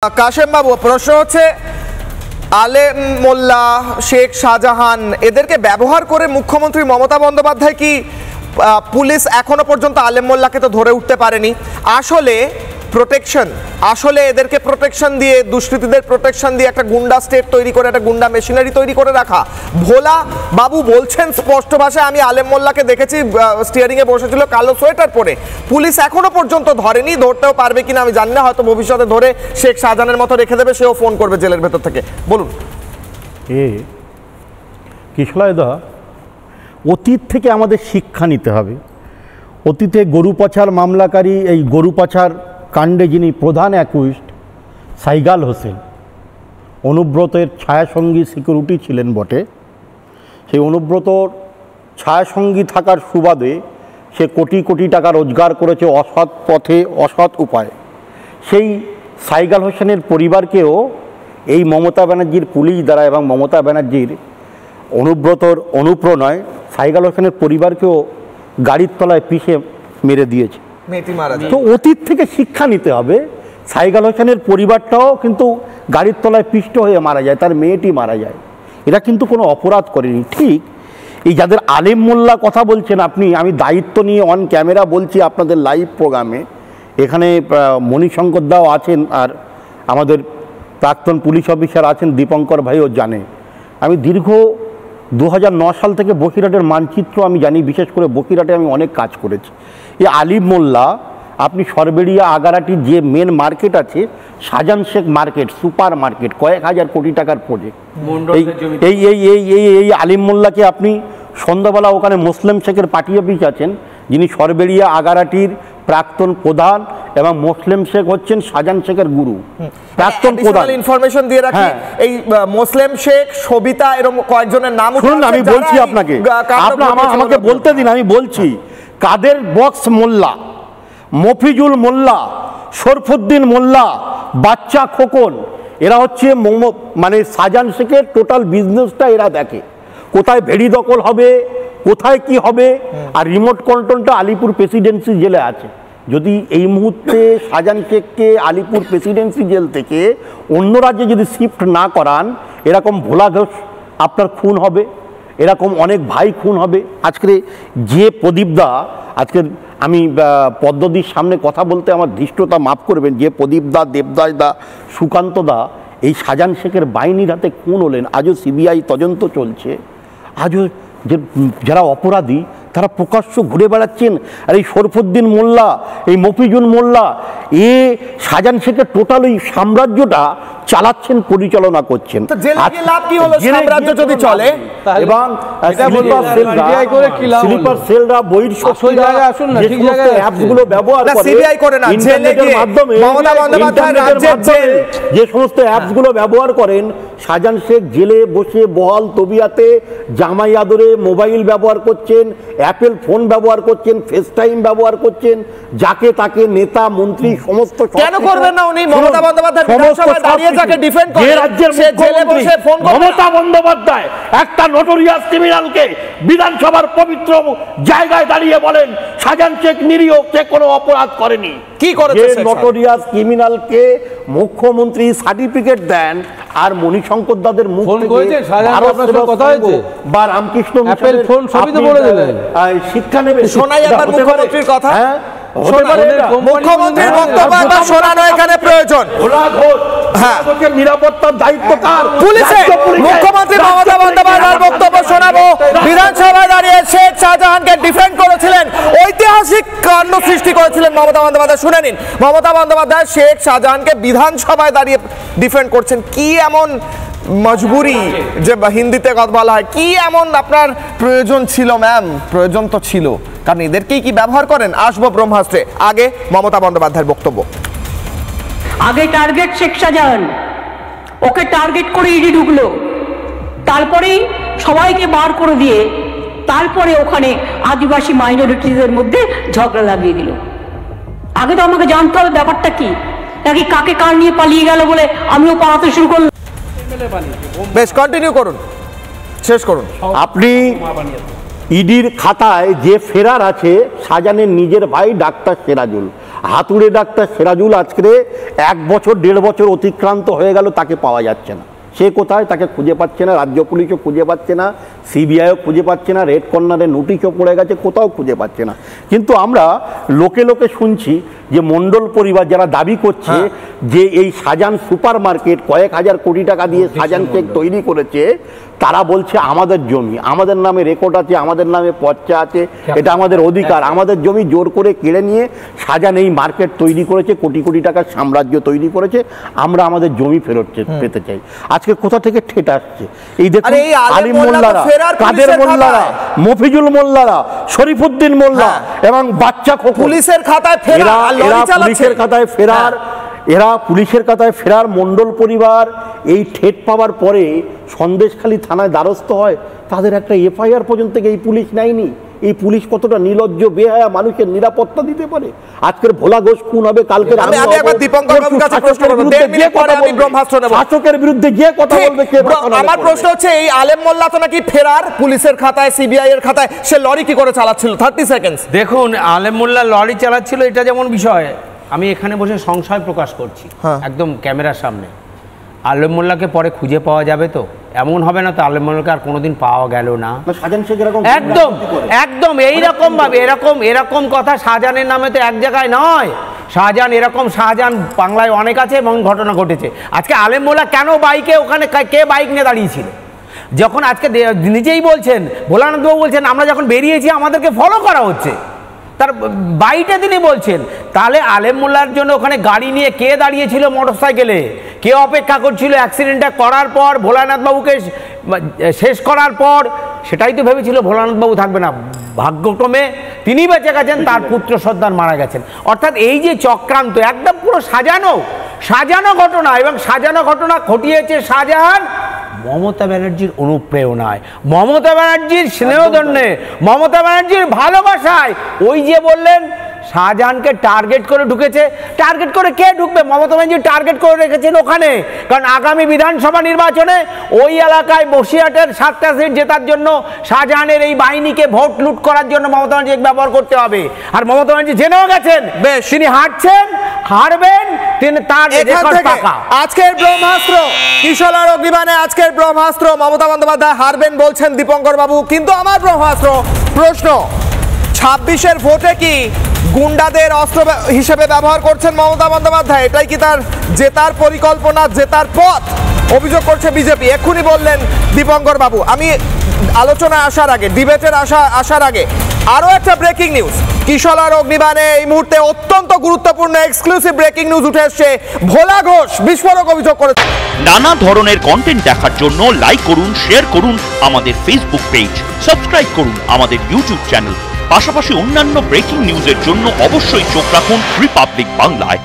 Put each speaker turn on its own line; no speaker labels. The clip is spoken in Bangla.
কাশেম বাবু, প্রশ্ন হচ্ছে আলেম মোল্লা, শেখ শাহজাহান এদেরকে ব্যবহার করে মুখ্যমন্ত্রী মমতা বন্দ্যোপাধ্যায় কি পুলিশ এখনো পর্যন্ত আলেম মোল্লাকে তো ধরে উঠতে পারেনি? আসলে প্রোটেকশন, আসলে এদেরকে প্রোটেকশন দিয়ে, দুষ্কৃতীদের প্রোটেকশন দিয়ে একটা গুন্ডা স্টেট তৈরি করে, একটা গুন্ডা মেশিনারি তৈরি করে রাখা। ভোলা বাবু বলছেন স্পষ্ট ভাষায়, আমি আলেম মোল্লাকে দেখেছি স্টিয়ারিংয়ে বসেছিল কালো সোয়েটার পরে। পুলিশ এখনো পর্যন্ত ধরেনি, ধরতেও পারবে কিনা আমি জানি না, হয়তো ভবিষ্যতে ধরে শেখ শাহজাহানের মতো রেখে দেবে, সেও ফোন করবে জেলের ভেতর থেকে। বলুন।
কিশলয়দা, অতীত থেকে আমাদের শিক্ষা নিতে হবে। অতীতে গরু পাচার মামলাকারী, এই গরু পাচার কাণ্ডে যিনি প্রধান অ্যাকিউজড সাইগাল হোসেন, অনুব্রতের ছায়াসঙ্গী সিকিউরিটি ছিলেন বটে। সেই অনুব্রতর ছায়াসঙ্গী থাকার সুবাদে সে কোটি কোটি টাকা রোজগার করেছে অসৎ পথে, অসৎ উপায়ে। সেই সাইগাল হোসেনের পরিবারকেও এই মমতা ব্যানার্জির পুলিশ দ্বারা এবং মমতা ব্যানার্জির অনুব্রতর অনুপ্রেরণায় সাইগাল হোসেনের পরিবারকেও গাড়ির তলায় পিষে মেরে দিয়েছে। তো অতীত থেকে শিক্ষা নিতে হবে। সাইগাল হোসেনের পরিবারটাও কিন্তু গাড়ির তলায় পিষ্ট হয়ে মারা যায়, তার মেয়েটি মারা যায়। এরা কিন্তু কোনো অপরাধ করেনি। ঠিক এই যাদের আলেম মোল্লা কথা বলছেন আপনি, আমি দায়িত্ব নিয়ে অন ক্যামেরা বলছি আপনাদের লাইভ প্রোগ্রামে, এখানে মণিশঙ্কর দাও আছেন আর আমাদের প্রাক্তন পুলিশ অফিসার আছেন, দীপঙ্কর ভাইও জানে। আমি দীর্ঘ 2009 সাল থেকে বসিরহাটের মানচিত্র আমি জানি, বিশেষ করে বসিরহাটে আমি অনেক কাজ করেছি। এই আলিম মোল্লা, আপনি সরবেরিয়া আগারাটির যে মেন মার্কেট আছে, Shahjahan Sheikh market, super market, কয়েক হাজার কোটি টাকার প্রজেক্ট, এই আলিম মোল্লাকে আপনি সন্ধ্যাবেলা ওখানে মুসলিম শেখের পার্টি অফিস আছেন, যিনি সরবেরিয়া আগারাটির প্রাক্তন প্রধান, এবং মুসলিম শেখ হচ্ছেন শাহজাহান শেখের গুরু, প্রাক্তন প্রধান।
ইনফরমেশন দিয়ে রাখি, এই মুসলিম শেখ, সবিতা, এরকম কয়েকজনের নাম
শুনুন, আমি বলছি আপনাকে, আমাকে বলতে দিন, আমি বলছি। কাদের বক্স মোল্লা, মফিজুল মোল্লা, শরফুদ্দিন মোল্লা, বাচ্চা খোকন, এরা হচ্ছে মানে শাহজাহান শেখের টোটাল বিজনেসটা এরা দেখে। কোথায় ভেড়ি দখল হবে, কোথায় কি হবে, আর রিমোট কন্ট্রোলটা আলিপুর প্রেসিডেন্সি জেলে আছে। যদি এই মুহূর্তে শাহজাহান শেখকে আলিপুর প্রেসিডেন্সি জেল থেকে অন্য রাজ্যে যদি শিফট না করান, এরকম ভোলা ঘোষ আপনার খুন হবে, এরকম অনেক ভাই খুন হবে। আজকে যে প্রদীপদা, আজকের আমি পদ্মদির সামনে কথা বলতে আমার ধৃষ্টতা মাফ করবেন, যে প্রদীপদা, দেবদাস দা, সুকান্ত দা এই শাহজাহান শেখের বাহিনীর হাতে খুন হলেন, আজও সিবিআই তদন্ত চলছে। আজও যে যারা অপরাধী তারা প্রকাশ্য ঘুরে বেড়াচ্ছেন। আর এই শরফুদ্দিন মোল্লা, এই মফিজুল মোল্লা, এ শাহজাহান শেখের টোটাল এই সাম্রাজ্যটা চালাচ্ছেন, পরিচালনা করছেন।
সাম্রাজ্য যদি চলে,
এবং স্লিপার সেলরা অ্যাপসগুলো ব্যবহার যে সমস্ত অ্যাপসগুলো ব্যবহার করেন, শাহজাহান শেখ জেলে বসে বহাল তবিয়াতে জামাই আদরে মোবাইল ব্যবহার করছেন, অ্যাপেল ফোন ব্যবহার করছেন, ফেস টাইম ব্যবহার করছেন, যাকে তাকে নেতা মন্ত্রী সমস্ত।
কেন করবেন না উনি? মমতা বন্দ্যোপাধ্যায় বিধানসভায় দাঁড়িয়ে যাকে ডিফেন্ড করে, রাজ্যের মুখ্যমন্ত্রী
মমতা বন্দ্যোপাধ্যায় একটা নোটোরিয়াস ক্রিমিনালকে বিধানসভার পবিত্র জায়গায় দাঁড়িয়ে বলেন শাহজাহান শেখ নিরীহ, সে কোনো অপরাধ করেনি।
কি করেছে?
নোটোরিয়াস ক্রিমিনালকে মুখ্যমন্ত্রী সার্টিফিকেট দেন, আর মণিশঙ্কর দাদের মুখ থেকে বা রামকৃষ্ণ মিশনের শিক্ষা নেবে।
শোনাই আবার মুখ্যমন্ত্রীর কথা। মুখ্যমন্ত্রীর বক্তব্য একবার শোনানো এখানে প্রয়োজন।
নিরাপত্তার দায়িত্ব কার?
পুলিশের। মুখ্যমন্ত্রী মমতা বন্দ্যোপাধ্যায়ের বক্তব্য শোনাবো। বিধানসভায় দাঁড়িয়ে শেখ শাহজাহানকে ডিফেন্ড করেছিলেন, ঐতিহাসিক কাণ্ড সৃষ্টি করেছিলেন মমতা বন্দ্যোপাধ্যায়। শুনে নিন, মমতা বন্দ্যোপাধ্যায় শেখ শাহজাহানকে বিধানসভায় দাঁড়িয়ে ডিফেন্ড করছেন। কি এমন মজবুরি, যে হিন্দিতে কথা বলা হয়, কি এমন আপনার প্রয়োজন ছিল ম্যাম? প্রয়োজন তো ছিল, কারণ এদেরকেই কি ব্যবহার করেন? আসবো ব্রহ্মাস্ত্রে। আগে মমতা বন্দ্যোপাধ্যায়ের বক্তব্য।
আগে টার্গেট শেখ শাহজাহান, ওকে টার্গেট করে ইডি ঢুকলো, তারপরেই সবাইকে বার করে দিয়ে তারপরে ওখানে আদিবাসী মাইনরিটিদের মধ্যে ঝগড়া লাগিয়ে দিল। আগে তো আমাকে জানতে হবে ব্যাপারটা কি, নাকি কাকে কার নিয়ে পালিয়ে গেল বলে আমিও পালাতে শুরু করলাম।
বেশ, কন্টিনিউ করুন, শেষ করুন।
আপনি ইডির খাতায় যে ফেরার আছে শাহজাহানের নিজের ভাই ডাক্তার সেরাজুল, হাতুড়ে ডাক্তার সিরাজুল আজকে 1 বছর 1.5 বছর অতিক্রান্ত হয়ে গেল, তাকে পাওয়া যাচ্ছে না। সে কোথায়, তাকে খুঁজে পাচ্ছে না, রাজ্য পুলিশও খুঁজে পাচ্ছে না, সিবিআইও খুঁজে পাচ্ছে না, রেড কর্নারের নোটিশও পড়ে গেছে, কোথাও খুঁজে পাচ্ছে না। কিন্তু আমরা লোকে লোকে শুনছি যে মণ্ডল পরিবার যারা দাবি করছে যে এই শাহজাহান সুপার মার্কেট কয়েক হাজার কোটি টাকা দিয়ে শাহজাহান শেখ তৈরি করেছে, তারা বলছে আমাদের জমি, আমাদের নামে রেকর্ড আছে, আমাদের নামে পর্চা আছে, এটা আমাদের অধিকার, আমাদের জমি জোর করে কেড়ে নিয়ে শাহজাহান এই মার্কেট তৈরি করেছে, কোটি কোটি টাকার সাম্রাজ্য তৈরি করেছে, আমরা আমাদের জমি ফেরত পেতে চাই। আজকে কোথা থেকে ঠেট আসছে? এই দেখুন আলিম মোল্লারা, কাদের মোল্লারা, মফিজুল মোল্লারা, শরীফুদ্দিন মোল্লা এবং বাচ্চা
পুলিশের খাতায় ফেরার,
পুলিশের খাতায় ফেরার, এরা পুলিশের খাতায় ফেরার মণ্ডল পরিবার এই ঠেট পাওয়ার পরে সন্দেশখালী থানায় দ্বারস্থ হয়, তাদের একটা এফআইআর পর্যন্ত এই পুলিশ নেয়নি। এই পুলিশ কতটা নির্লজ্জ বেহায়া মানুষের নিরাপত্তা দিতে পারে? আজকের ভোলা ঘোষ খুন হবে, কালকে শাসকের বিরুদ্ধে গিয়ে কথা বলবে।
আমার প্রশ্ন হচ্ছে এই আলেম মোল্লা তো নাকি ফেরার পুলিশের খাতায়, সিবিআই এর খাতায়, সে লরি কি করে চালাচ্ছিল? 30 সেকেন্ড।
দেখুন, আলেম মোল্লা লরি চালাচ্ছিল এটা যেমন বিষয়, আমি এখানে বসে সংশয় প্রকাশ করছি একদম ক্যামেরার সামনে। আলেম মোল্লাকে পরে খুঁজে পাওয়া যাবে তো? এমন হবে না তো আলেম মোল্লাকে আর কোনোদিন পাওয়া গেল না? একদম একদম এইরকম ভাবে এরকম কথা শাহজাহানের নামে তো এক জায়গায় নয়। শাহজাহান শাহজাহান বাংলায় অনেক আছে এবং ঘটনা ঘটেছে। আজকে আলেম মোল্লা কেন বাইকে, ওখানে কে বাইক নিয়ে দাঁড়িয়েছিল? যখন আজকে নিজেই বলছেন, ভোলানাথবাবু বলছেন আমরা যখন বেরিয়েছি আমাদেরকে ফলো করা হচ্ছে, তার বাইটে তিনি বলছেন। তাহলে আলেম মোল্লার জন্য ওখানে গাড়ি নিয়ে কে দাঁড়িয়েছিল মোটরসাইকেলে, কে অপেক্ষা করছিল অ্যাক্সিডেন্টটা করার পর, ভোলানাথবাবুকে শেষ করার পর? সেটাই তো ভেবেছিল ভোলানাথবাবু থাকবে না, ভাগ্যক্রমে তিনি বেঁচে গেছেন, তার পুত্র সন্তান মারা গেছেন। অর্থাৎ এই যে চক্রান্ত একদম পুরো সাজানো ঘটনা, এবং সাজানো ঘটনা ঘটিয়েছে শাহজাহান মমতা ব্যানার্জির অনুপ্রেরণায়, মমতা ব্যানার্জির স্নেহধন্যে, মমতা ব্যানার্জির ভালোবাসায়। ওই যে বললেন শাহজাহানকে টার্গেট করে ঢুকেছে, টার্গেট করে কে ঢুকবে? মমতা ব্যানার্জি টার্গেট করে রেখেছেন ওখানে, কারণ আগামী বিধানসভা নির্বাচনে ওই এলাকায় বসিরহাটের 7টা সিট জেতার জন্য শাহজাহানের এই বাহিনীকে ভোট লুট করার জন্য মমতা ব্যানার্জি ব্যবহার করতে হবে। আর মমতা ব্যানার্জি জেনেও গেছেন তিনি হারবেন, তিনি তার
আজকের ব্রহ্মাস্ত্র কিশোর অগ্নিবাণে, আজকের ব্রহ্মাস্ত্র মমতা বন্দ্যোপাধ্যায় হারবেন বলছেন দীপঙ্কর বাবু। কিন্তু আমার ব্রহ্মাস্ত্র প্রশ্ন, 26-এর ভোটে কি গুন্ডাদের অস্ত্র হিসেবে ব্যবহার করছেন মমতা বন্দ্যোপাধ্যায়? এটাই কি তার জেতার পরিকল্পনা, জেতার পথ? অভিযোগ করছে বিজেপি। এক্ষুনি বললেন দীপঙ্কর বাবু। আমি আলোচনায় আসার আগে, ডিবেটের আসার আগে আরও একটা ব্রেকিং নিউজ কিশোর অগ্নিবাণে এই মুহূর্তে অত্যন্ত গুরুত্বপূর্ণ এক্সক্লুসিভ ব্রেকিং নিউজ উঠে এসছে। ভোলা ঘোষ বিস্ফোরক অভিযোগ করেছে।
নানা ধরনের কন্টেন্ট দেখার জন্য লাইক করুন, শেয়ার করুন আমাদের ফেসবুক পেজ, সাবস্ক্রাইব করুন আমাদের ইউটিউব চ্যানেল। পাশাপাশি অন্যান্য ব্রেকিং নিউজের জন্য অবশ্যই চোখ রাখুন রিপাবলিক বাংলায়।